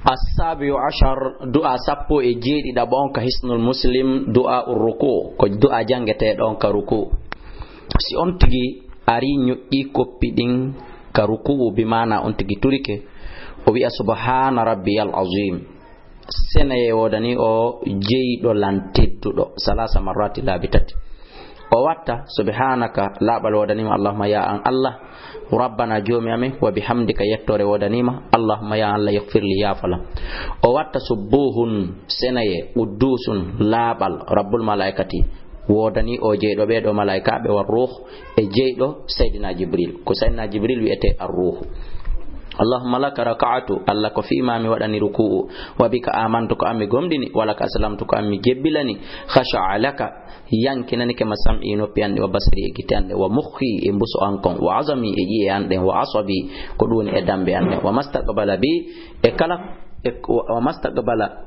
السابع عشر دعاء سبو إجيد إذا بونك حسن المسلم دعاء الركوع كو دعاء جانجة دونك ركوع si on tigi ari nyu'i koppidin ka ruku'u bi mana on tigi turike o wi'a subhana rabbiyal azim senaye wodani o jeydo lantiddudo salasa marrati labitati o watta subhanaka labal wodanima allahumma ya an allah rabbana jomi amin wa bihamdika yettore wodanima allahumma ya allah yaghfir li ya fala o watta subuhun senaye uddusun labal rabbul malaikati wodani o jeydo be do malaika be war ruh e jeydo sayyidina jibril ko sayyidina jibril wiete ar-ruh allahumma laka raka'atu alla ko fi ma mi wadani ruku'u wa bika amantu ko ammi gomdini wala ka salamtu ko ammi jebbilani khasha'a laka yankinani ke masami no piande wa basri e gitande wa mukhi e mbuso ankon wa azami e yi ande wa asabi ko duni e dambe ande wa mastaqbala bi e kala wa mastaqbala